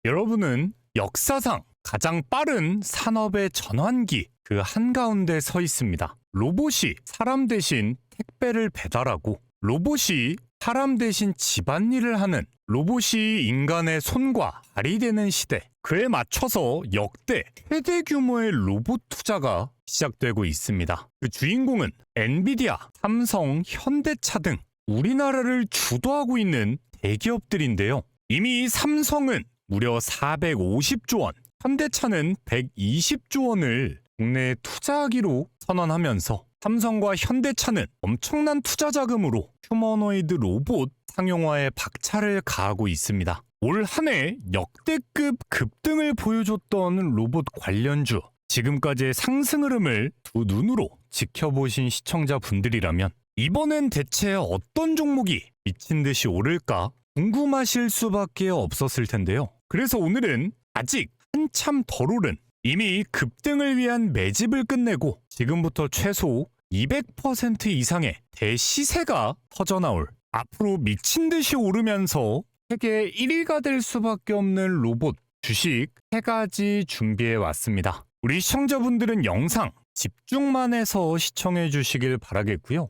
여러분은 역사상 가장 빠른 산업의 전환기 그 한가운데 서 있습니다. 로봇이 사람 대신 택배를 배달하고 로봇이 사람 대신 집안일을 하는 로봇이 인간의 손과 발이 되는 시대. 그에 맞춰서 역대 최대 규모의 로봇 투자가 시작되고 있습니다. 그 주인공은 엔비디아, 삼성, 현대차 등 우리나라를 주도하고 있는 대기업들인데요. 이미 삼성은 무려 450조 원, 현대차는 120조 원을 국내에 투자하기로 선언하면서 삼성과 현대차는 엄청난 투자 자금으로 휴머노이드 로봇 상용화에 박차를 가하고 있습니다. 올 한 해 역대급 급등을 보여줬던 로봇 관련주, 지금까지의 상승 흐름을 두 눈으로 지켜보신 시청자분들이라면 이번엔 대체 어떤 종목이 미친 듯이 오를까 궁금하실 수밖에 없었을 텐데요. 그래서 오늘은 아직 한참 덜 오른 이미 급등을 위한 매집을 끝내고 지금부터 최소 200% 이상의 대시세가 터져나올 앞으로 미친 듯이 오르면서 세계 1위가 될 수밖에 없는 로봇 주식 3가지 준비해 왔습니다. 우리 시청자분들은 영상 집중만 해서 시청해 주시길 바라겠고요.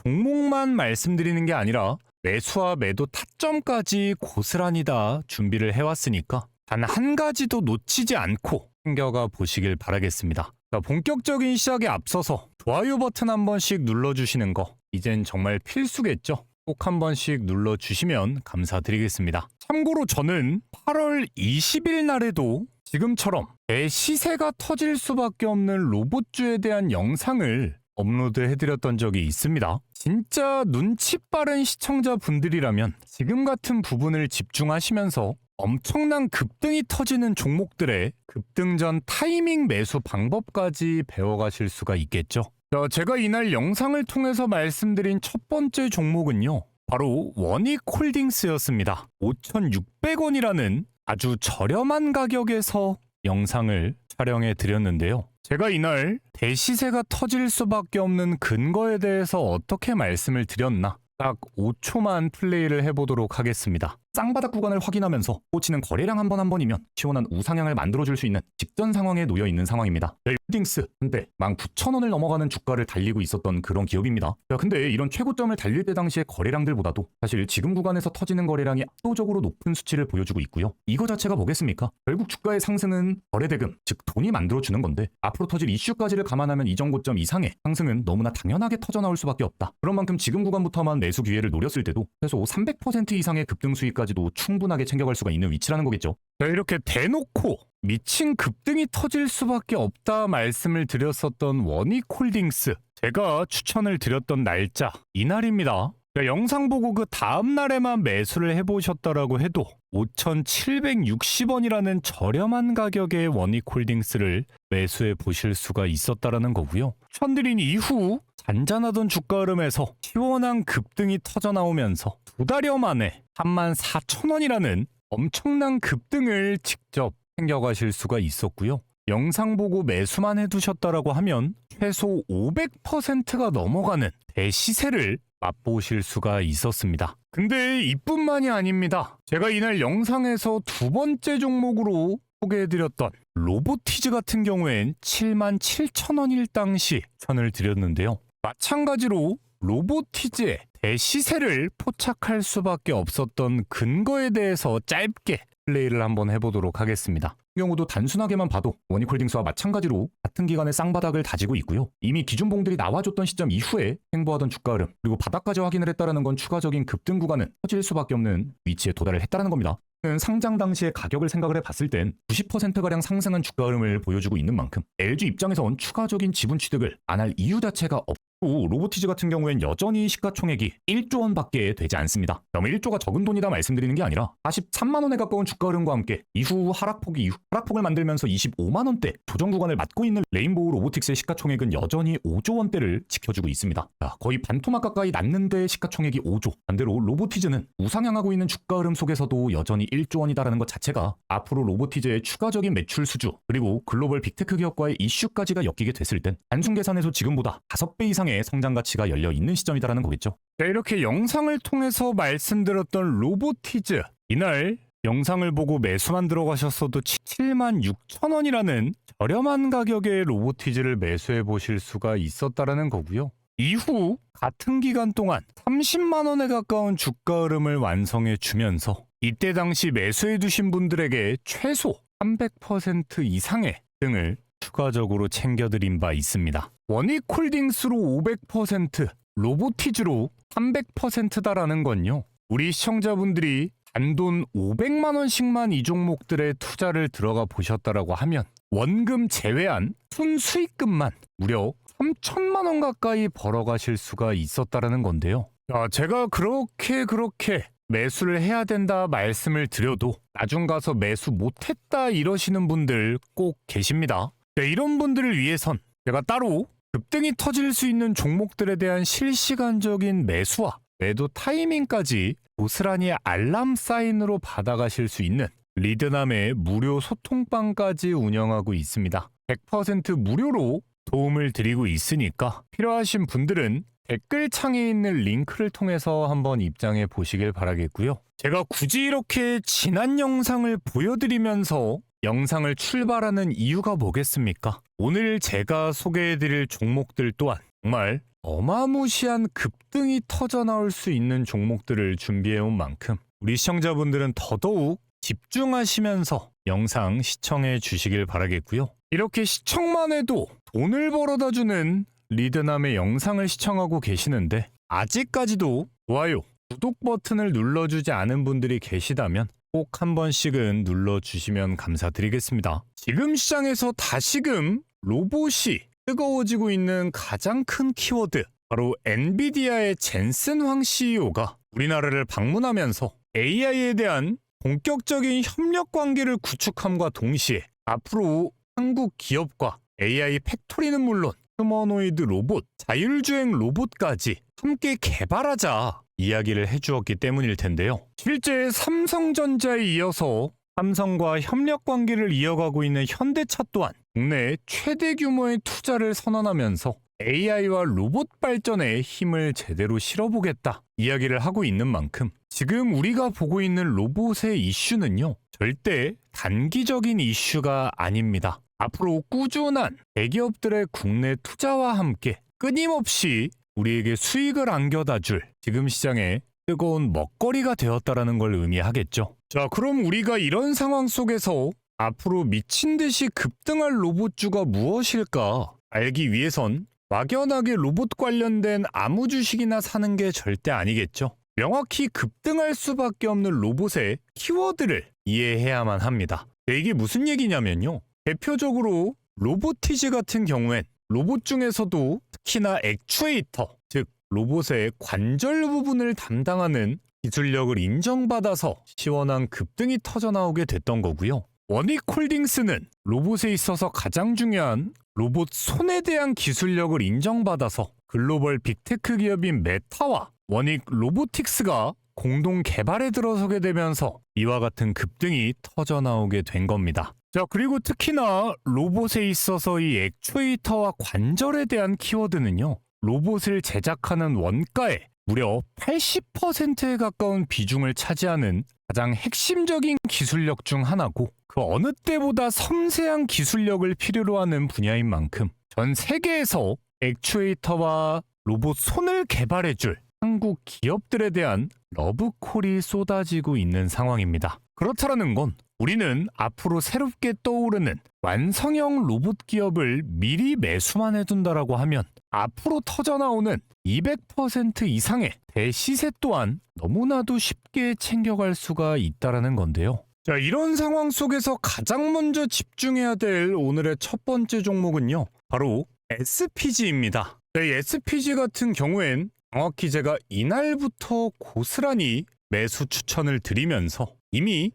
종목만 말씀드리는 게 아니라 매수와 매도 타점까지 고스란히 다 준비를 해왔으니까 단 한 가지도 놓치지 않고 챙겨가 보시길 바라겠습니다. 자, 본격적인 시작에 앞서서 좋아요 버튼 한 번씩 눌러주시는 거 이젠 정말 필수겠죠? 꼭 한 번씩 눌러주시면 감사드리겠습니다. 참고로 저는 8월 20일 날에도 지금처럼 대시세가 터질 수밖에 없는 로봇주에 대한 영상을 업로드해드렸던 적이 있습니다. 진짜 눈치 빠른 시청자분들이라면 지금 같은 부분을 집중하시면서 엄청난 급등이 터지는 종목들의 급등 전 타이밍 매수 방법까지 배워가실 수가 있겠죠. 자, 제가 이날 영상을 통해서 말씀드린 첫 번째 종목은요. 바로 원익홀딩스였습니다. 5,600원이라는 아주 저렴한 가격에서 영상을 촬영해 드렸는데요. 제가 이날 대시세가 터질 수밖에 없는 근거에 대해서 어떻게 말씀을 드렸나? 딱 5초만 플레이를 해보도록 하겠습니다. 쌍바닥 구간을 확인하면서 꽂히는 거래량 한 번이면 시원한 우상향을 만들어줄 수 있는 직전 상황에 놓여 있는 상황입니다. 홀딩스 한때 19,000원을 넘어가는 주가를 달리고 있었던 그런 기업입니다. 자, 근데 이런 최고점을 달릴 때 당시의 거래량들보다도 사실 지금 구간에서 터지는 거래량이 압도적으로 높은 수치를 보여주고 있고요. 이거 자체가 뭐겠습니까? 결국 주가의 상승은 거래대금, 즉 돈이 만들어주는 건데 앞으로 터질 이슈까지를 감안하면 이전 고점 이상의 상승은 너무나 당연하게 터져나올 수밖에 없다. 그런 만큼 지금 구간부터만 매수 기회를 노렸을 때도 최소 300% 이상의 급등 수익까지도 충분하게 챙겨갈 수가 있는 위치라는 거겠죠. 자, 이렇게 대놓고 미친 급등이 터질 수밖에 없다 말씀을 드렸었던 원익홀딩스, 제가 추천을 드렸던 날짜 이날입니다. 영상 보고 그 다음 날에만 매수를 해보셨더라고 해도 5,760원이라는 저렴한 가격의 원익홀딩스를 매수해 보실 수가 있었다라는 거고요. 추천드린 이후 잔잔하던 주가 흐름에서 시원한 급등이 터져나오면서 2달여 만에 34,000원이라는 엄청난 급등을 직접 챙겨가실 수가 있었고요. 영상 보고 매수만 해두셨다라고 하면 최소 500%가 넘어가는 대시세를 맛보실 수가 있었습니다. 근데 이뿐만이 아닙니다. 제가 이날 영상에서 두 번째 종목으로 소개해드렸던 로보티즈 같은 경우엔 77,000원일 당시 추천을 드렸는데요. 마찬가지로 로보티즈의 대시세를 포착할 수밖에 없었던 근거에 대해서 짧게 플레이를 한번 해보도록 하겠습니다. 이 경우도 단순하게만 봐도 원익홀딩스와 마찬가지로 같은 기간에 쌍바닥을 다지고 있고요. 이미 기준봉들이 나와줬던 시점 이후에 횡보하던 주가 흐름, 그리고 바닥까지 확인을 했다는 건 추가적인 급등 구간은 터질 수밖에 없는 위치에 도달을 했다는 겁니다. 상장 당시의 가격을 생각을 해봤을 땐 90%가량 상승한 주가 흐름을 보여주고 있는 만큼 LG 입장에선 추가적인 지분 취득을 안 할 이유 자체가 없고, 로보티즈 같은 경우엔 여전히 시가총액이 1조 원밖에 되지 않습니다. 너무 1조가 적은 돈이다 말씀드리는 게 아니라 43만 원에 가까운 주가 흐름과 함께 이후 하락폭을 만들면서 25만 원대 조정 구간을 맞고 있는 레인보우 로보틱스의 시가총액은 여전히 5조 원대를 지켜주고 있습니다. 자, 거의 반토막 가까이 났는데 시가총액이 5조. 반대로 로보티즈는 우상향하고 있는 주가 흐름 속에서도 여전히 1조 원이다라는 것 자체가 앞으로 로보티즈의 추가적인 매출 수주, 그리고 글로벌 빅테크 기업과의 이슈까지가 엮이게 됐을 땐 단순 계산에서 지금보다 5배 이상의 성장 가치가 열려 있는 시점이다라는 거겠죠. 자, 이렇게 영상을 통해서 말씀드렸던 로보티즈, 이날 영상을 보고 매수만 들어가셨어도 76,000원이라는 저렴한 가격에 로보티즈를 매수해 보실 수가 있었다라는 거고요. 이후 같은 기간 동안 30만 원에 가까운 주가 흐름을 완성해 주면서 이때 당시 매수해 두신 분들에게 최소 300% 이상의 등을 추가적으로 챙겨드린 바 있습니다. 원익홀딩스로 500%, 로보티즈로 300%다라는 건요. 우리 시청자분들이 단돈 500만 원씩만 이 종목들에 투자를 들어가 보셨다라고 하면 원금 제외한 순수익금만 무려 3천만 원 가까이 벌어가실 수가 있었다라는 건데요. 제가 그렇게 매수를 해야 된다 말씀을 드려도 나중 가서 매수 못했다 이러시는 분들 꼭 계십니다. 네, 이런 분들을 위해선 제가 따로 급등이 터질 수 있는 종목들에 대한 실시간적인 매수와 매도 타이밍까지 고스란히 알람 사인으로 받아가실 수 있는 리드남의 무료 소통방까지 운영하고 있습니다. 100% 무료로 도움을 드리고 있으니까 필요하신 분들은 댓글창에 있는 링크를 통해서 한번 입장해 보시길 바라겠고요. 제가 굳이 이렇게 지난 영상을 보여드리면서 영상을 출발하는 이유가 뭐겠습니까? 오늘 제가 소개해드릴 종목들 또한 정말 어마무시한 급등이 터져나올 수 있는 종목들을 준비해온 만큼 우리 시청자분들은 더더욱 집중하시면서 영상 시청해 주시길 바라겠고요. 이렇게 시청만 해도 돈을 벌어다주는 리드남의 영상을 시청하고 계시는데 아직까지도 좋아요, 구독 버튼을 눌러주지 않은 분들이 계시다면 꼭 한 번씩은 눌러주시면 감사드리겠습니다. 지금 시장에서 다시금 로봇이 뜨거워지고 있는 가장 큰 키워드, 바로 엔비디아의 젠슨 황 CEO가 우리나라를 방문하면서 AI에 대한 본격적인 협력 관계를 구축함과 동시에 앞으로 한국 기업과 AI 팩토리는 물론 휴머노이드 로봇, 자율주행 로봇까지 함께 개발하자 이야기를 해주었기 때문일 텐데요. 실제 삼성전자에 이어서 삼성과 협력 관계를 이어가고 있는 현대차 또한 국내 최대 규모의 투자를 선언하면서 AI와 로봇 발전에 힘을 제대로 실어보겠다 이야기를 하고 있는 만큼 지금 우리가 보고 있는 로봇의 이슈는요, 절대 단기적인 이슈가 아닙니다. 앞으로 꾸준한 대기업들의 국내 투자와 함께 끊임없이 우리에게 수익을 안겨다 줄 지금 시장에 뜨거운 먹거리가 되었다라는 걸 의미하겠죠. 자, 그럼 우리가 이런 상황 속에서 앞으로 미친 듯이 급등할 로봇주가 무엇일까 알기 위해선 막연하게 로봇 관련된 아무 주식이나 사는 게 절대 아니겠죠. 명확히 급등할 수밖에 없는 로봇의 키워드를 이해해야만 합니다. 이게 무슨 얘기냐면요. 대표적으로 로보티즈 같은 경우엔 로봇 중에서도 특히나 액추에이터, 즉 로봇의 관절 부분을 담당하는 기술력을 인정받아서 시원한 급등이 터져나오게 됐던 거고요. 원익홀딩스는 로봇에 있어서 가장 중요한 로봇 손에 대한 기술력을 인정받아서 글로벌 빅테크 기업인 메타와 원익 로보틱스가 공동 개발에 들어서게 되면서 이와 같은 급등이 터져나오게 된 겁니다. 자, 그리고 특히나 로봇에 있어서 이 액추에이터와 관절에 대한 키워드는요, 로봇을 제작하는 원가의 무려 80%에 가까운 비중을 차지하는 가장 핵심적인 기술력 중 하나고 그 어느 때보다 섬세한 기술력을 필요로 하는 분야인 만큼 전 세계에서 액추에이터와 로봇 손을 개발해줄 한국 기업들에 대한 러브콜이 쏟아지고 있는 상황입니다. 그렇다라는 건 우리는 앞으로 새롭게 떠오르는 완성형 로봇 기업을 미리 매수만 해둔다라고 하면 앞으로 터져나오는 200% 이상의 대시세 또한 너무나도 쉽게 챙겨갈 수가 있다라는 건데요. 자, 이런 상황 속에서 가장 먼저 집중해야 될 오늘의 첫 번째 종목은요, 바로 SPG입니다. SPG 같은 경우엔 정확히 제가 이날부터 고스란히 매수 추천을 드리면서 이미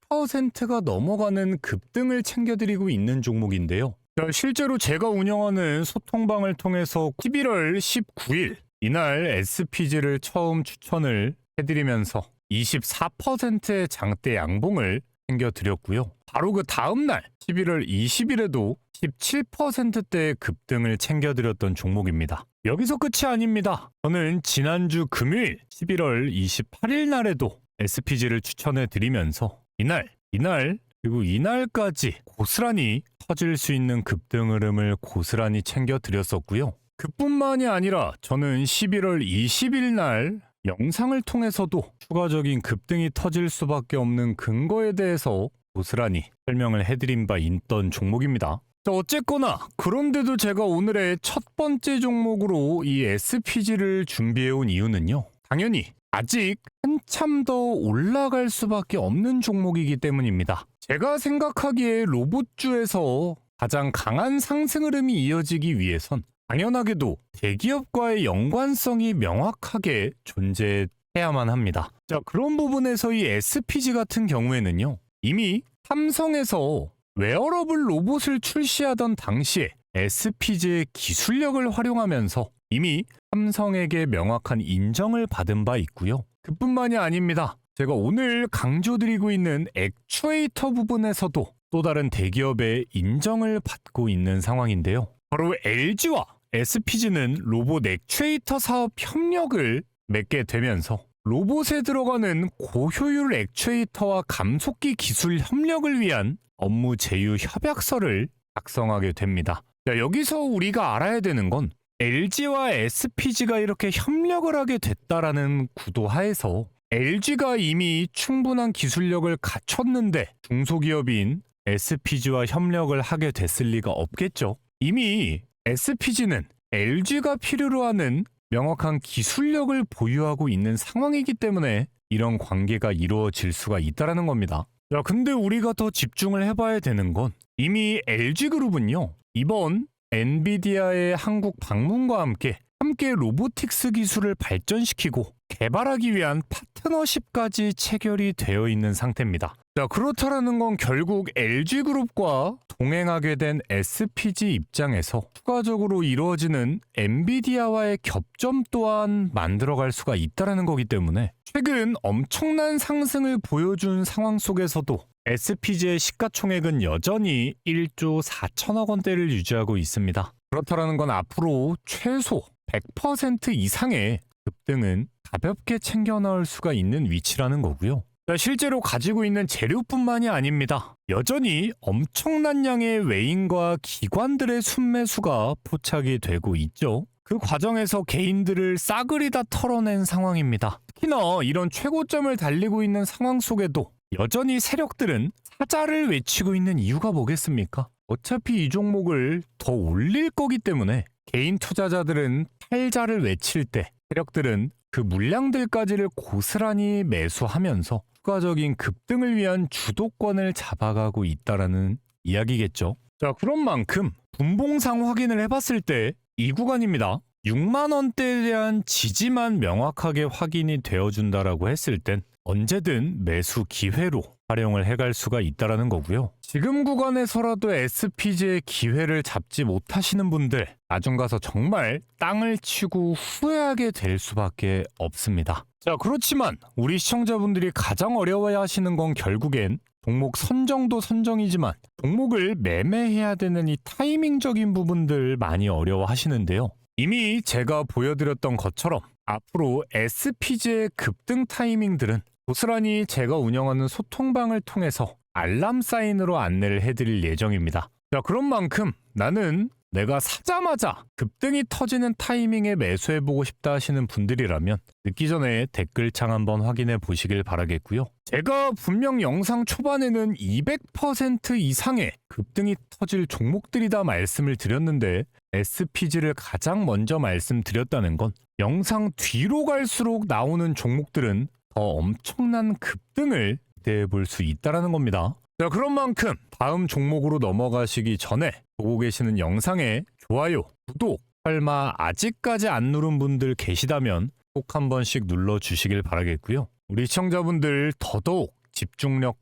100%가 넘어가는 급등을 챙겨드리고 있는 종목인데요. 실제로 제가 운영하는 소통방을 통해서 11월 19일 이날 SPG를 처음 추천을 해드리면서 24%의 장대 양봉을 챙겨드렸고요. 바로 그 다음날 11월 20일에도 17%대의 급등을 챙겨드렸던 종목입니다. 여기서 끝이 아닙니다. 저는 지난주 금요일 11월 28일 날에도 SPG를 추천해 드리면서 이날, 그리고 이날까지 고스란히 터질 수 있는 급등 흐름을 고스란히 챙겨 드렸었고요. 그뿐만이 아니라 저는 11월 20일 날 영상을 통해서도 추가적인 급등이 터질 수밖에 없는 근거에 대해서 고스란히 설명을 해드린 바 있던 종목입니다. 자, 어쨌거나 그런데도 제가 오늘의 첫 번째 종목으로 이 SPG를 준비해온 이유는요. 당연히 아직 한참 더 올라갈 수밖에 없는 종목이기 때문입니다. 제가 생각하기에 로봇주에서 가장 강한 상승 흐름이 이어지기 위해선 당연하게도 대기업과의 연관성이 명확하게 존재해야만 합니다. 자, 그런 부분에서 이 SPG 같은 경우에는요. 이미 삼성에서 웨어러블 로봇을 출시하던 당시에 SPG의 기술력을 활용하면서 이미 삼성에게 명확한 인정을 받은 바 있고요. 그뿐만이 아닙니다. 제가 오늘 강조드리고 있는 액추에이터 부분에서도 또 다른 대기업의 인정을 받고 있는 상황인데요. 바로 LG와 SPG는 로봇 액추에이터 사업 협력을 맺게 되면서 로봇에 들어가는 고효율 액추에이터와 감속기 기술 협력을 위한 업무 제휴 협약서를 작성하게 됩니다. 자, 여기서 우리가 알아야 되는 건 LG와 SPG가 이렇게 협력을 하게 됐다라는 구도 하에서 LG가 이미 충분한 기술력을 갖췄는데 중소기업인 SPG와 협력을 하게 됐을 리가 없겠죠. 이미 SPG는 LG가 필요로 하는 명확한 기술력을 보유하고 있는 상황이기 때문에 이런 관계가 이루어질 수가 있다는 겁니다. 자, 근데 우리가 더 집중을 해봐야 되는 건 이미 LG그룹은요. 이번 엔비디아의 한국 방문과 함께 로보틱스 기술을 발전시키고 개발하기 위한 파트너십까지 체결이 되어 있는 상태입니다. 자, 그렇다라는 건 결국 LG그룹과 동행하게 된 SPG 입장에서 추가적으로 이루어지는 엔비디아와의 겹점 또한 만들어갈 수가 있다는 거기 때문에 최근 엄청난 상승을 보여준 상황 속에서도 SPG의 시가총액은 여전히 1조 4천억 원대를 유지하고 있습니다. 그렇다라는 건 앞으로 최소 100% 이상의 급등은 가볍게 챙겨 나올 수가 있는 위치라는 거고요. 실제로 가지고 있는 재료뿐만이 아닙니다. 여전히 엄청난 양의 외인과 기관들의 순매수가 포착이 되고 있죠. 그 과정에서 개인들을 싸그리 다 털어낸 상황입니다. 특히나 이런 최고점을 달리고 있는 상황 속에도 여전히 세력들은 사자를 외치고 있는 이유가 뭐겠습니까? 어차피 이 종목을 더 올릴 거기 때문에 개인 투자자들은 팔자를 외칠 때 세력들은 그 물량들까지를 고스란히 매수하면서 추가적인 급등을 위한 주도권을 잡아가고 있다라는 이야기겠죠. 자, 그런 만큼 분봉상 확인을 해봤을 때 이 구간입니다. 6만 원대에 대한 지지만 명확하게 확인이 되어준다라고 했을 땐 언제든 매수 기회로 활용을 해갈 수가 있다라는 거고요. 지금 구간에서라도 SPG의 기회를 잡지 못하시는 분들 나중 가서 정말 땅을 치고 후회하게 될 수밖에 없습니다. 자, 그렇지만 우리 시청자분들이 가장 어려워하시는 건 결국엔 종목 선정도 선정이지만 종목을 매매해야 되는 이 타이밍적인 부분들 많이 어려워하시는데요. 이미 제가 보여드렸던 것처럼 앞으로 SPG의 급등 타이밍들은 고스란히 제가 운영하는 소통방을 통해서 알람 사인으로 안내를 해드릴 예정입니다. 자, 그런 만큼 나는 내가 사자마자 급등이 터지는 타이밍에 매수해보고 싶다 하시는 분들이라면 늦기 전에 댓글창 한번 확인해 보시길 바라겠고요. 제가 분명 영상 초반에는 200% 이상의 급등이 터질 종목들이다 말씀을 드렸는데 SPG를 가장 먼저 말씀드렸다는 건 영상 뒤로 갈수록 나오는 종목들은 더 엄청난 급등을 기대해 볼 수 있다는 겁니다. 자, 그런 만큼 다음 종목으로 넘어가시기 전에 보고 계시는 영상에 좋아요, 구독, 설마 아직까지 안 누른 분들 계시다면 꼭 한 번씩 눌러주시길 바라겠고요. 우리 시청자분들 더더욱 집중력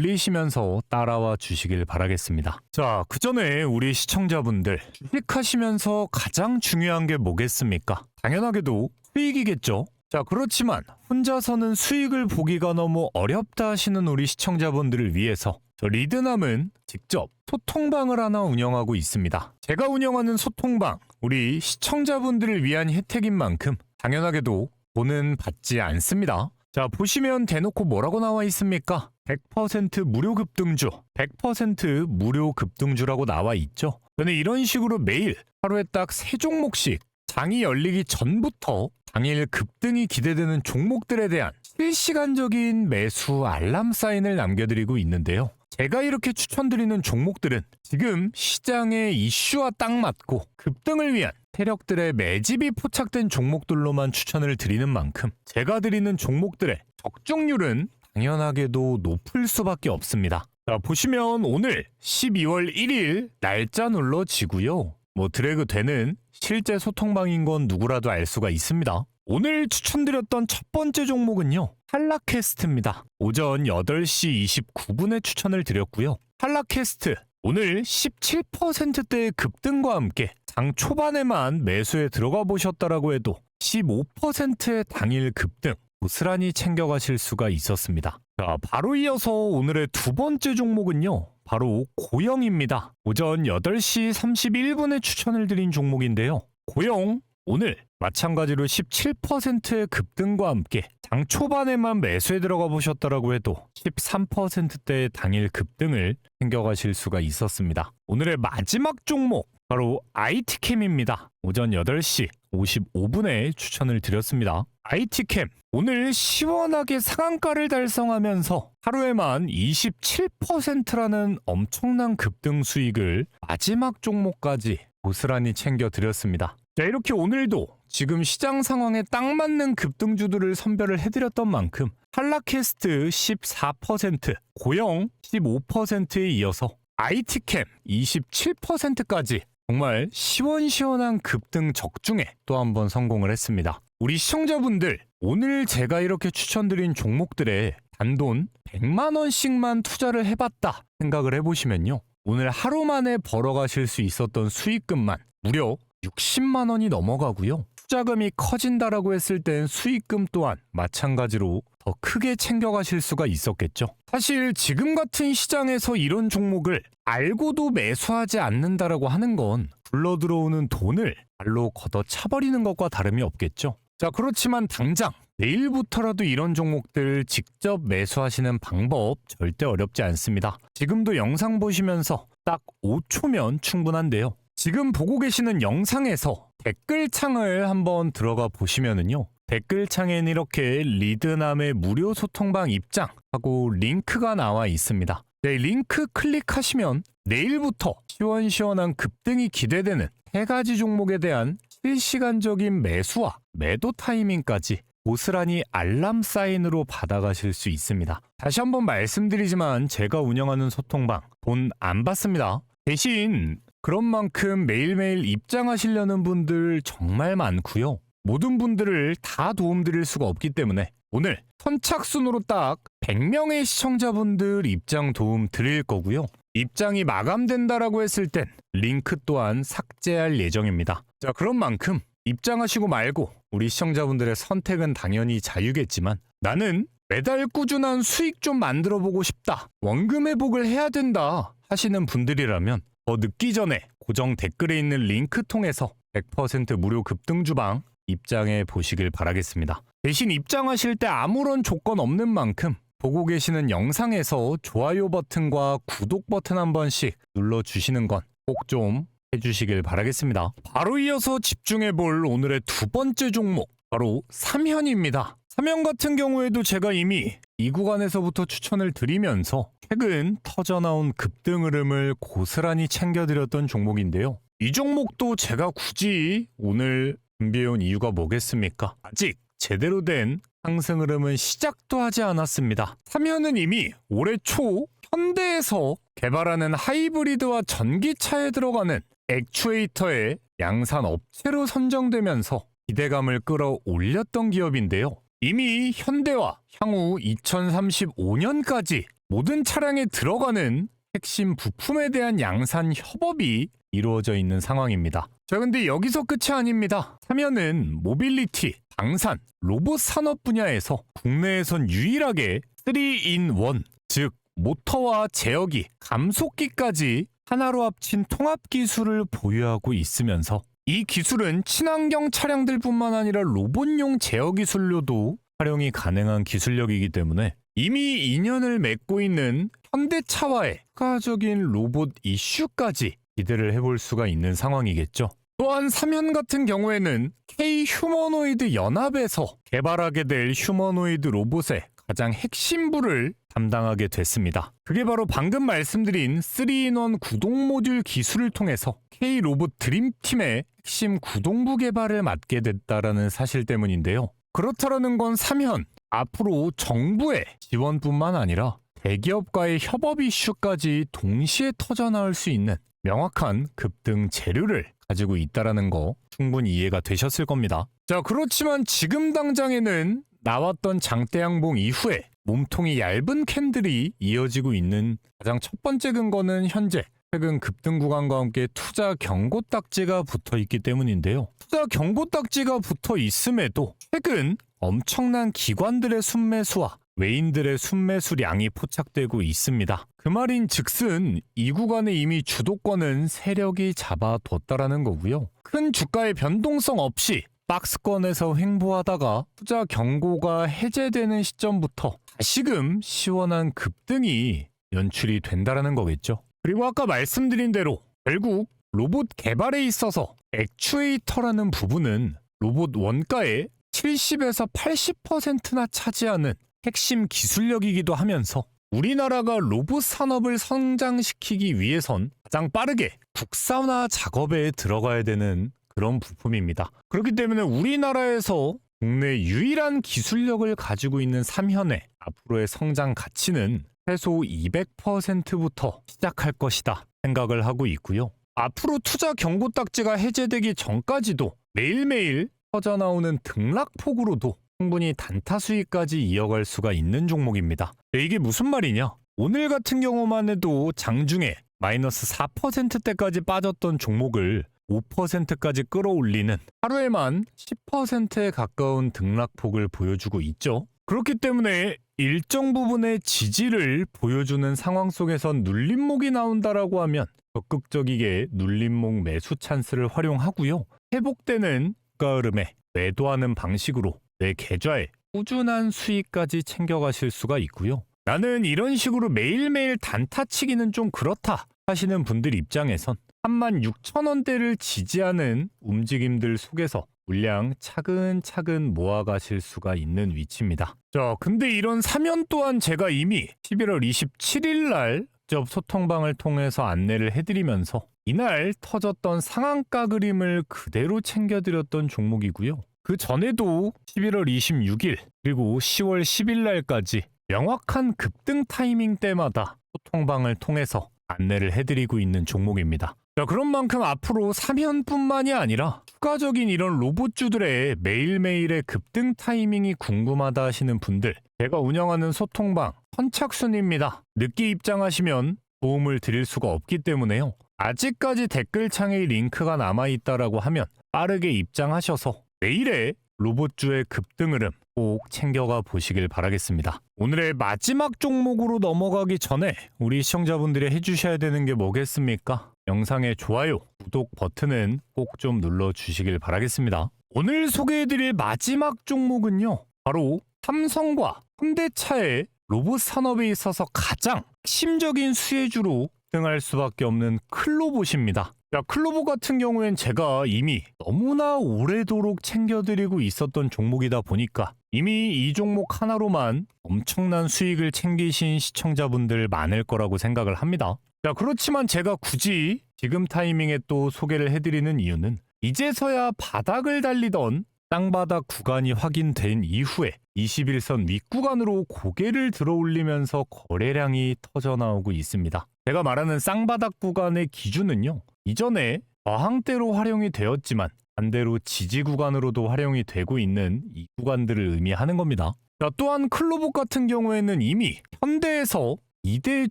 끌어올리시면서 따라와 주시길 바라겠습니다. 자, 그 전에 우리 시청자분들 주식하시면서 가장 중요한 게 뭐겠습니까? 당연하게도 수익이겠죠. 자, 그렇지만 혼자서는 수익을 보기가 너무 어렵다 하시는 우리 시청자분들을 위해서 저 리드남은 직접 소통방을 하나 운영하고 있습니다. 제가 운영하는 소통방, 우리 시청자분들을 위한 혜택인 만큼 당연하게도 돈은 받지 않습니다. 자, 보시면 대놓고 뭐라고 나와 있습니까? 100% 무료 급등주, 100% 무료 급등주라고 나와 있죠. 저는 이런 식으로 매일 하루에 딱 3종목씩 장이 열리기 전부터 당일 급등이 기대되는 종목들에 대한 실시간적인 매수 알람 사인을 남겨드리고 있는데요. 제가 이렇게 추천드리는 종목들은 지금 시장의 이슈와 딱 맞고 급등을 위한 세력들의 매집이 포착된 종목들로만 추천을 드리는 만큼 제가 드리는 종목들의 적중률은 당연하게도 높을 수밖에 없습니다. 자, 보시면 오늘 12월 1일 날짜 눌러지고요. 드래그 되는 실제 소통방인 건 누구라도 알 수가 있습니다. 오늘 추천드렸던 첫 번째 종목은요. 한라캐스트입니다. 오전 8시 29분에 추천을 드렸고요. 한라캐스트 오늘 17%대의 급등과 함께 장 초반에만 매수에 들어가 보셨다라고 해도 15%의 당일 급등 고스란히 챙겨가실 수가 있었습니다. 자, 바로 이어서 오늘의 두 번째 종목은요. 바로 고영입니다. 오전 8시 31분에 추천을 드린 종목인데요. 고영 오늘 마찬가지로 17%의 급등과 함께 장 초반에만 매수에 들어가 보셨다라고 해도 13%대의 당일 급등을 챙겨가실 수가 있었습니다. 오늘의 마지막 종목 바로 IT캠입니다. 오전 8시 55분에 추천을 드렸습니다. IT캠 오늘 시원하게 상한가를 달성하면서 하루에만 27%라는 엄청난 급등 수익을 마지막 종목까지 고스란히 챙겨드렸습니다. 자, 이렇게 오늘도 지금 시장 상황에 딱 맞는 급등주들을 선별을 해드렸던 만큼 한라캐스트 14%, 고영 15%에 이어서 IT캠 27%까지 정말 시원시원한 급등 적중에 또 한 번 성공을 했습니다. 우리 시청자분들 오늘 제가 이렇게 추천드린 종목들에 단돈 100만 원씩만 투자를 해봤다 생각을 해보시면요. 오늘 하루 만에 벌어가실 수 있었던 수익금만 무려 60만 원이 넘어가고요. 투자금이 커진다라고 했을 땐 수익금 또한 마찬가지로 더 크게 챙겨가실 수가 있었겠죠. 사실 지금 같은 시장에서 이런 종목을 알고도 매수하지 않는다라고 하는 건 굴러들어오는 돈을 발로 걷어차버리는 것과 다름이 없겠죠. 자, 그렇지만 당장 내일부터라도 이런 종목들 직접 매수하시는 방법 절대 어렵지 않습니다. 지금도 영상 보시면서 딱 5초면 충분한데요. 지금 보고 계시는 영상에서 댓글창을 한번 들어가 보시면은요. 댓글창엔 이렇게 리드남의 무료 소통방 입장하고 링크가 나와 있습니다. 네, 링크 클릭하시면 내일부터 시원시원한 급등이 기대되는 3가지 종목에 대한 실시간적인 매수와 매도 타이밍까지 고스란히 알람 사인으로 받아가실 수 있습니다. 다시 한번 말씀드리지만 제가 운영하는 소통방 돈 안 받습니다. 대신 그런 만큼 매일매일 입장하시려는 분들 정말 많고요. 모든 분들을 다 도움드릴 수가 없기 때문에 오늘 선착순으로 딱 100명의 시청자분들 입장 도움 드릴 거고요. 입장이 마감된다라고 했을 땐 링크 또한 삭제할 예정입니다. 자, 그런 만큼 입장하시고 말고 우리 시청자분들의 선택은 당연히 자유겠지만 나는 매달 꾸준한 수익 좀 만들어 보고 싶다. 원금 회복을 해야 된다 하시는 분들이라면 더 늦기 전에 고정 댓글에 있는 링크 통해서 100% 무료 급등 주방 입장해 보시길 바라겠습니다. 대신 입장하실 때 아무런 조건 없는 만큼 보고 계시는 영상에서 좋아요 버튼과 구독 버튼 한 번씩 눌러주시는 건 꼭 좀 해주시길 바라겠습니다. 바로 이어서 집중해 볼 오늘의 두 번째 종목 바로 삼현입니다. 삼현 같은 경우에도 제가 이미 이 구간에서부터 추천을 드리면서 최근 터져나온 급등 흐름을 고스란히 챙겨드렸던 종목인데요. 이 종목도 제가 굳이 오늘 준비해온 이유가 뭐겠습니까? 아직 제대로 된 상승 흐름은 시작도 하지 않았습니다. 삼현은 이미 올해 초 현대에서 개발하는 하이브리드와 전기차에 들어가는 액추에이터의 양산 업체로 선정되면서 기대감을 끌어올렸던 기업인데요. 이미 현대와 향후 2035년까지 모든 차량에 들어가는 핵심 부품에 대한 양산 협업이 이루어져 있는 상황입니다. 자, 근데 여기서 끝이 아닙니다. 삼현은 모빌리티, 방산, 로봇 산업 분야에서 국내에선 유일하게 3in1, 즉 모터와 제어기, 감속기까지 하나로 합친 통합 기술을 보유하고 있으면서 이 기술은 친환경 차량들뿐만 아니라 로봇용 제어 기술로도 활용이 가능한 기술력이기 때문에 이미 인연을 맺고 있는 현대차와의 추가적인 로봇 이슈까지 기대를 해볼 수가 있는 상황이겠죠. 또한 3현 같은 경우에는 K 휴머노이드 연합에서 개발하게 될 휴머노이드 로봇의 가장 핵심부를 담당하게 됐습니다. 그게 바로 방금 말씀드린 3-in-1 구동 모듈 기술을 통해서 K 로봇 드림팀의 핵심 구동부 개발을 맡게 됐다라는 사실 때문인데요. 그렇다라는 건 3현 앞으로 정부의 지원뿐만 아니라 대기업과의 협업 이슈까지 동시에 터져나올 수 있는 명확한 급등 재료를 가지고 있다라는 거 충분히 이해가 되셨을 겁니다. 자, 그렇지만 지금 당장에는 나왔던 장대양봉 이후에 몸통이 얇은 캔들이 이어지고 있는 가장 첫 번째 근거는 현재 최근 급등 구간과 함께 투자 경고 딱지가 붙어 있기 때문인데요. 투자 경고 딱지가 붙어 있음에도 최근 엄청난 기관들의 순매수와 외인들의 순매수량이 포착되고 있습니다. 그 말인 즉슨 이 구간에 이미 주도권은 세력이 잡아뒀다라는 거고요. 큰 주가의 변동성 없이 박스권에서 횡보하다가 투자 경고가 해제되는 시점부터 다시금 시원한 급등이 연출이 된다라는 거겠죠. 그리고 아까 말씀드린 대로 결국 로봇 개발에 있어서 액추에이터라는 부분은 로봇 원가의 70에서 80%나 차지하는 핵심 기술력이기도 하면서 우리나라가 로봇 산업을 성장시키기 위해선 가장 빠르게 국산화 작업에 들어가야 되는 그런 부품입니다. 그렇기 때문에 우리나라에서 국내 유일한 기술력을 가지고 있는 3현의 앞으로의 성장 가치는 최소 200%부터 시작할 것이다 생각을 하고 있고요. 앞으로 투자 경고 딱지가 해제되기 전까지도 매일매일 터져나오는 등락폭으로도 충분히 단타 수익까지 이어갈 수가 있는 종목입니다. 이게 무슨 말이냐? 오늘 같은 경우만 해도 장중에 마이너스 4%대까지 빠졌던 종목을 5%까지 끌어올리는 하루에만 10%에 가까운 등락폭을 보여주고 있죠. 그렇기 때문에 일정 부분의 지지를 보여주는 상황 속에선 눌림목이 나온다라고 하면 적극적이게 눌림목 매수 찬스를 활용하고요. 회복되는 주가 흐름에 매도하는 방식으로 내 계좌에 꾸준한 수익까지 챙겨가실 수가 있고요. 나는 이런 식으로 매일매일 단타 치기는 좀 그렇다 하시는 분들 입장에선 36,000원대를 지지하는 움직임들 속에서 물량 차근차근 모아가실 수가 있는 위치입니다. 자, 근데 이런 3연 또한 제가 이미 11월 27일 날 직접 소통방을 통해서 안내를 해드리면서 이날 터졌던 상한가 그림을 그대로 챙겨드렸던 종목이고요. 그 전에도 11월 26일 그리고 10월 10일 날까지 명확한 급등 타이밍 때마다 소통방을 통해서 안내를 해드리고 있는 종목입니다. 자, 그런 만큼 앞으로 3현뿐만이 아니라 추가적인 이런 로봇주들의 매일매일의 급등 타이밍이 궁금하다 하시는 분들, 제가 운영하는 소통방 선착순입니다. 늦게 입장하시면 도움을 드릴 수가 없기 때문에요. 아직까지 댓글창에 링크가 남아있다라고 하면 빠르게 입장하셔서 내일의 로봇주의 급등 흐름 꼭 챙겨가 보시길 바라겠습니다. 오늘의 마지막 종목으로 넘어가기 전에 우리 시청자분들이 해주셔야 되는 게 뭐겠습니까? 영상의 좋아요, 구독 버튼은 꼭 좀 눌러주시길 바라겠습니다. 오늘 소개해드릴 마지막 종목은요, 바로 삼성과 현대차의 로봇 산업에 있어서 가장 핵심적인 수혜주로 등할 수밖에 없는 클로봇입니다. 자, 클로봇 같은 경우엔 제가 이미 너무나 오래도록 챙겨드리고 있었던 종목이다 보니까 이미 이 종목 하나로만 엄청난 수익을 챙기신 시청자분들 많을 거라고 생각을 합니다. 자, 그렇지만 제가 굳이 지금 타이밍에 또 소개를 해드리는 이유는 이제서야 바닥을 달리던 땅바닥 구간이 확인된 이후에 21선 윗구간으로 고개를 들어 올리면서 거래량이 터져나오고 있습니다. 제가 말하는 쌍바닥 구간의 기준은요, 이전에 저항대로 활용이 되었지만 반대로 지지 구간으로도 활용이 되고 있는 이 구간들을 의미하는 겁니다. 자, 또한 클로봇 같은 경우에는 이미 현대에서 2대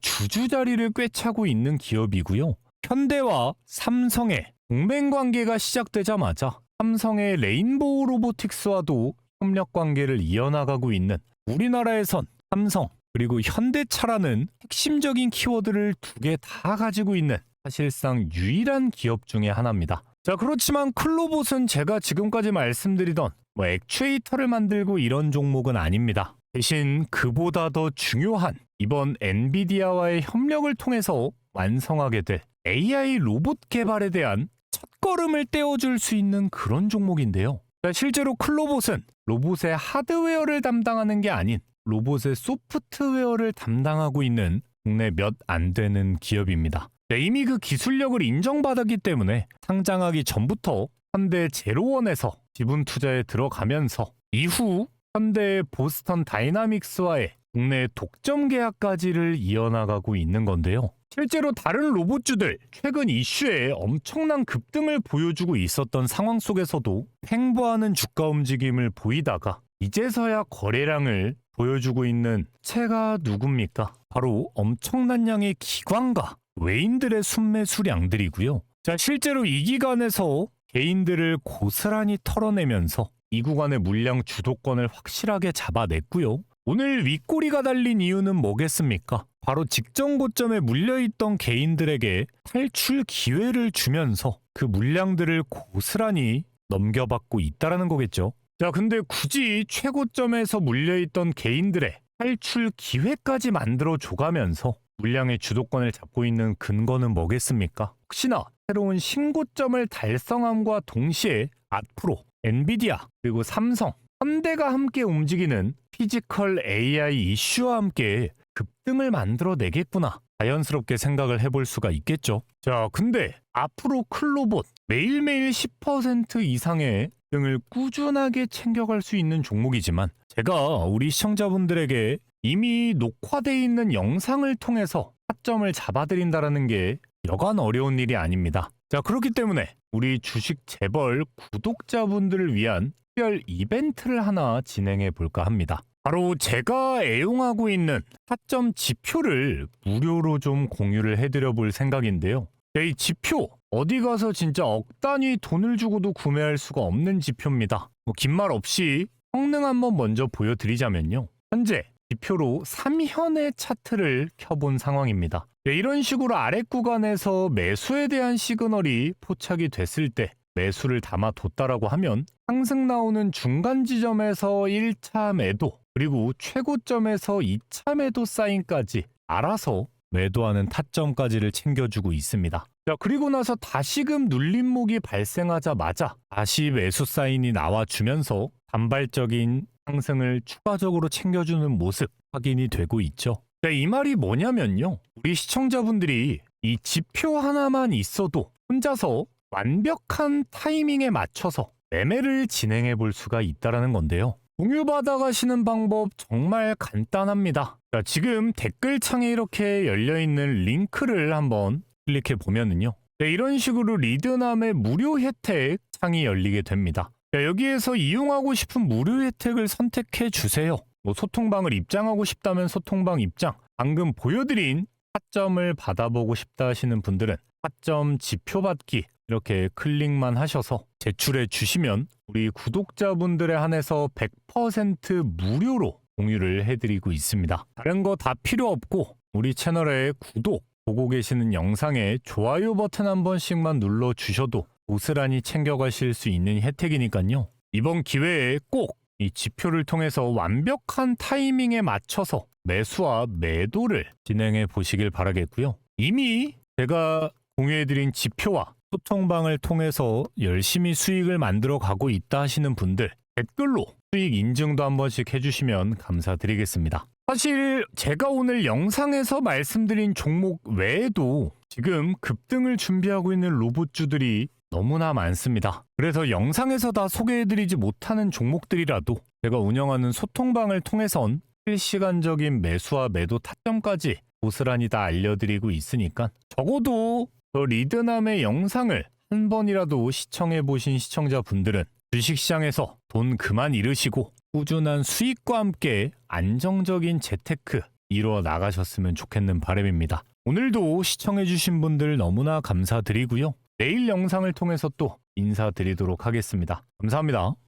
주주 자리를 꿰차고 있는 기업이고요. 현대와 삼성의 동맹 관계가 시작되자마자 삼성의 레인보우 로보틱스와도 협력 관계를 이어나가고 있는 우리나라에선 삼성 그리고 현대차라는 핵심적인 키워드를 두 개 다 가지고 있는 사실상 유일한 기업 중에 하나입니다. 자, 그렇지만 클로봇은 제가 지금까지 말씀드리던 액추에이터를 만들고 이런 종목은 아닙니다. 대신 그보다 더 중요한 이번 엔비디아와의 협력을 통해서 완성하게 될 AI 로봇 개발에 대한 첫걸음을 떼어줄 수 있는 그런 종목인데요. 실제로 클로봇은 로봇의 하드웨어를 담당하는 게 아닌 로봇의 소프트웨어를 담당하고 있는 국내 몇 안 되는 기업입니다. 이미 그 기술력을 인정받았기 때문에 상장하기 전부터 현대 제로원에서 지분 투자에 들어가면서 이후 현대 보스턴 다이나믹스와의 국내 독점 계약까지를 이어나가고 있는 건데요. 실제로 다른 로봇주들 최근 이슈에 엄청난 급등을 보여주고 있었던 상황 속에서도 횡보하는 주가 움직임을 보이다가 이제서야 거래량을 보여주고 있는 채가 누굽니까? 바로 엄청난 양의 기관과 외인들의 순매수량들이고요. 자, 실제로 이 기간에서 개인들을 고스란히 털어내면서 이 구간의 물량 주도권을 확실하게 잡아냈고요. 오늘 윗꼬리가 달린 이유는 뭐겠습니까? 바로 직전 고점에 물려있던 개인들에게 탈출 기회를 주면서 그 물량들을 고스란히 넘겨받고 있다는 거겠죠. 자, 근데 굳이 최고점에서 물려있던 개인들의 탈출 기회까지 만들어 줘가면서 물량의 주도권을 잡고 있는 근거는 뭐겠습니까? 혹시나 새로운 신고점을 달성함과 동시에 앞으로 엔비디아 그리고 삼성, 현대가 함께 움직이는 피지컬 AI 이슈와 함께 급등을 만들어내겠구나 자연스럽게 생각을 해볼 수가 있겠죠. 자, 근데 앞으로 클로봇 매일매일 10% 이상의 등을 꾸준하게 챙겨갈 수 있는 종목이지만 제가 우리 시청자분들에게 이미 녹화되어 있는 영상을 통해서 타점을 잡아드린다는 게 여간 어려운 일이 아닙니다. 자, 그렇기 때문에 우리 주식 재벌 구독자분들을 위한 특별 이벤트를 하나 진행해 볼까 합니다. 바로 제가 애용하고 있는 타점 지표를 무료로 좀 공유를 해드려 볼 생각인데요. 이 지표 어디 가서 진짜 억 단위 돈을 주고도 구매할 수가 없는 지표입니다. 긴 말 없이 성능 한번 먼저 보여드리자면요. 현재 지표로 3현의 차트를 켜본 상황입니다. 이런 식으로 아래 구간에서 매수에 대한 시그널이 포착이 됐을 때 매수를 담아뒀다라고 하면 상승 나오는 중간 지점에서 1차 매도 그리고 최고점에서 2차 매도 사인까지 알아서 매도하는 타점까지를 챙겨주고 있습니다. 자, 그리고 나서 다시금 눌림목이 발생하자마자 다시 매수 사인이 나와주면서 단발적인 상승을 추가적으로 챙겨주는 모습 확인이 되고 있죠. 자, 이 말이 뭐냐면요. 우리 시청자분들이 이 지표 하나만 있어도 혼자서 완벽한 타이밍에 맞춰서 매매를 진행해 볼 수가 있다는 건데요. 공유받아 가시는 방법 정말 간단합니다. 자, 지금 댓글창에 이렇게 열려있는 링크를 한번 클릭해 보면은요. 네, 이런 식으로 리드남의 무료 혜택 창이 열리게 됩니다. 자, 여기에서 이용하고 싶은 무료 혜택을 선택해 주세요. 소통방을 입장하고 싶다면 소통방 입장, 방금 보여드린 타점을 받아보고 싶다 하시는 분들은 타점 지표 받기 이렇게 클릭만 하셔서 제출해 주시면 우리 구독자분들에 한해서 100% 무료로 공유를 해드리고 있습니다. 다른 거 다 필요 없고 우리 채널에 구독, 보고 계시는 영상에 좋아요 버튼 한 번씩만 눌러 주셔도 고스란히 챙겨가실 수 있는 혜택이니까요. 이번 기회에 꼭 이 지표를 통해서 완벽한 타이밍에 맞춰서 매수와 매도를 진행해 보시길 바라겠고요. 이미 제가 공유해드린 지표와 소통방을 통해서 열심히 수익을 만들어 가고 있다 하시는 분들 댓글로 수익 인증도 한 번씩 해주시면 감사드리겠습니다. 사실 제가 오늘 영상에서 말씀드린 종목 외에도 지금 급등을 준비하고 있는 로봇주들이 너무나 많습니다. 그래서 영상에서 다 소개해드리지 못하는 종목들이라도 제가 운영하는 소통방을 통해선 실시간적인 매수와 매도 타점까지 고스란히 다 알려드리고 있으니까 적어도 저 리드남의 영상을 한 번이라도 시청해보신 시청자분들은 주식시장에서 돈 그만 잃으시고 꾸준한 수익과 함께 안정적인 재테크 이루어 나가셨으면 좋겠는 바람입니다. 오늘도 시청해주신 분들 너무나 감사드리고요. 내일 영상을 통해서 또 인사드리도록 하겠습니다. 감사합니다.